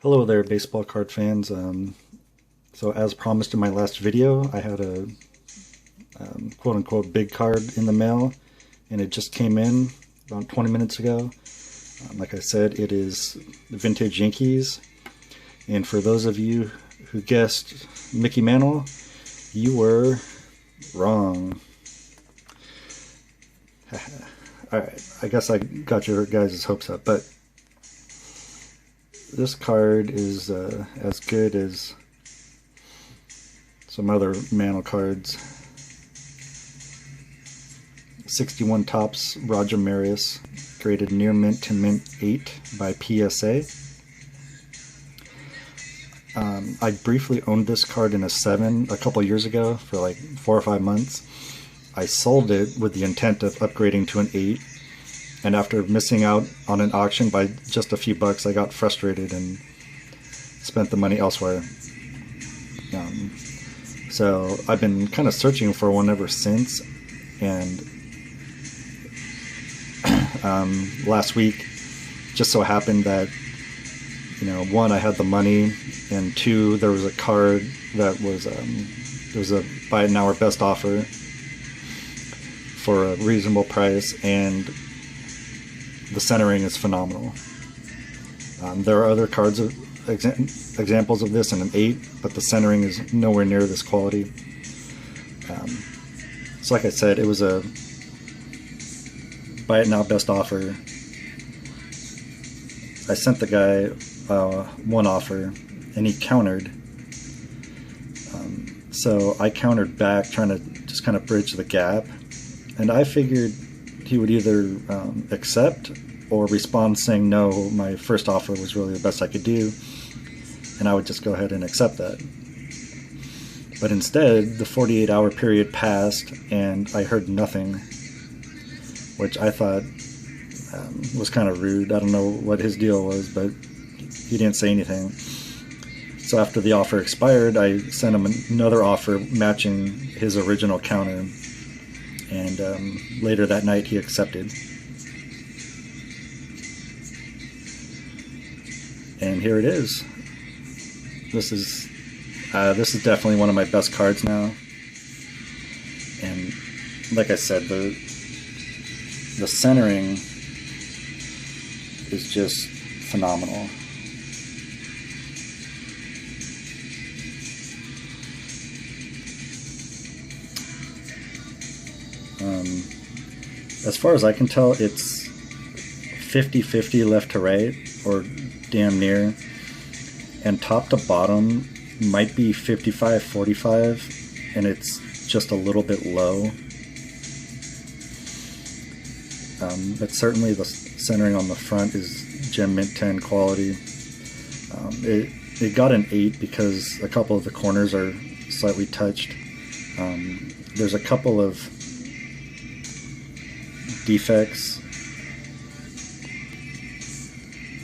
Hello there, baseball card fans. So as promised in my last video, I had a quote-unquote big card in the mail, and it just came in about 20 minutes ago. Like I said, it is the Vintage Yankees, and for those of you who guessed Mickey Mantle, you were wrong. Alright, I guess I got your guys' hopes up, but this card is as good as some other Mantle cards. 61 Topps Roger Maris, graded near mint to mint 8 by PSA. I briefly owned this card in a 7 a couple years ago for like 4 or 5 months. I sold it with the intent of upgrading to an 8, and after missing out on an auction by just a few bucks, I got frustrated and spent the money elsewhere. So I've been kind of searching for one ever since, and last week just so happened that, one, I had the money, and two, there was a card that was there was a buy it now or best offer for a reasonable price, and the centering is phenomenal. There are other cards of examples of this in an 8, but the centering is nowhere near this quality. So like I said, it was a buy it now best offer. I sent the guy one offer, and he countered. So I countered back, trying to just kind of bridge the gap, and I figured he would either accept or respond saying no, my first offer was really the best I could do, and I would just go ahead and accept that. But instead, the 48-hour period passed, and I heard nothing, which I thought was kind of rude. I don't know what his deal was, but he didn't say anything. So after the offer expired, I sent him another offer matching his original counter, and later that night he accepted. And here it is. This is definitely one of my best cards now. And like I said, the centering is just phenomenal. As far as I can tell, it's 50-50 left to right, or damn near, and top to bottom might be 55-45, and it's just a little bit low. But certainly the centering on the front is gem mint 10 quality. It got an 8 because a couple of the corners are slightly touched. There's a couple of defects,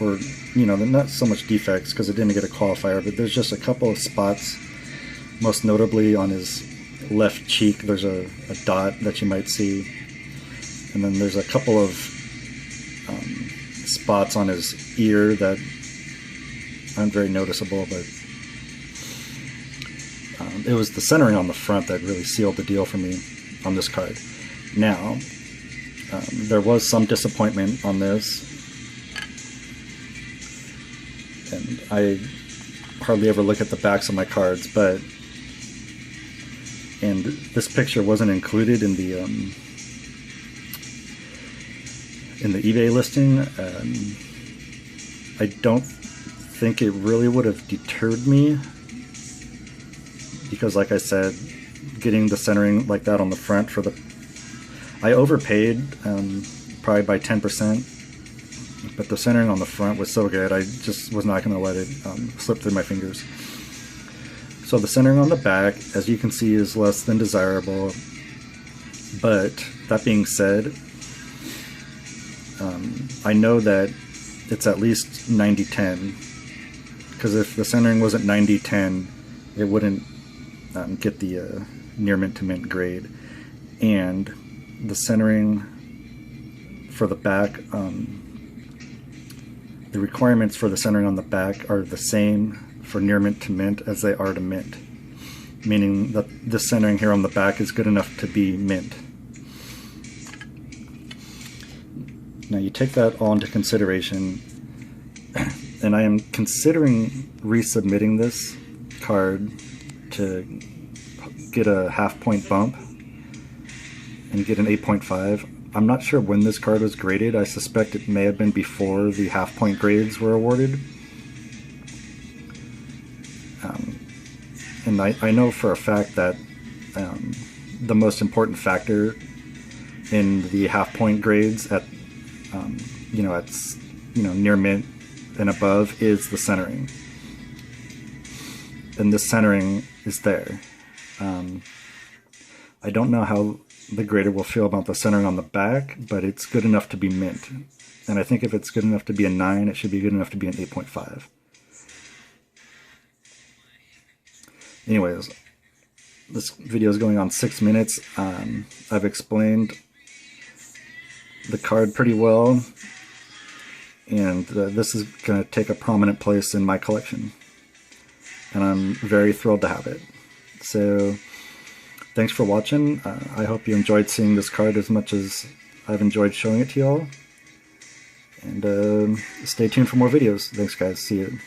or not so much defects because it didn't get a qualifier, but there's just a couple of spots, most notably on his left cheek. There's a dot that you might see, and then there's a couple of spots on his ear that aren't very noticeable, but it was the centering on the front that really sealed the deal for me on this card. Now, there was some disappointment on this, and I hardly ever look at the backs of my cards, and this picture wasn't included in the eBay listing. I don't think it really would have deterred me, because like I said, getting the centering like that on the front I overpaid probably by 10%, but the centering on the front was so good, I just was not going to let it slip through my fingers. So the centering on the back, as you can see, is less than desirable, but that being said, I know that it's at least 90-10, because if the centering wasn't 90-10, it wouldn't get the near mint to mint grade. And the centering for the back the requirements for the centering on the back are the same for near mint to mint as they are to mint, meaning that the centering here on the back is good enough to be mint. Now you take that all into consideration, and I am considering resubmitting this card to get a half-point bump and get an 8.5. I'm not sure when this card was graded. I suspect it may have been before the half-point grades were awarded. And I know for a fact that the most important factor in the half-point grades at near mint and above is the centering, and the centering is there. I don't know how the grader will feel about the centering on the back, but it's good enough to be mint, and I think if it's good enough to be a 9, it should be good enough to be an 8.5. Anyways, this video is going on 6 minutes. I've explained the card pretty well, and this is going to take a prominent place in my collection, and I'm very thrilled to have it. So thanks for watching. I hope you enjoyed seeing this card as much as I've enjoyed showing it to y'all, and stay tuned for more videos. Thanks guys, see you.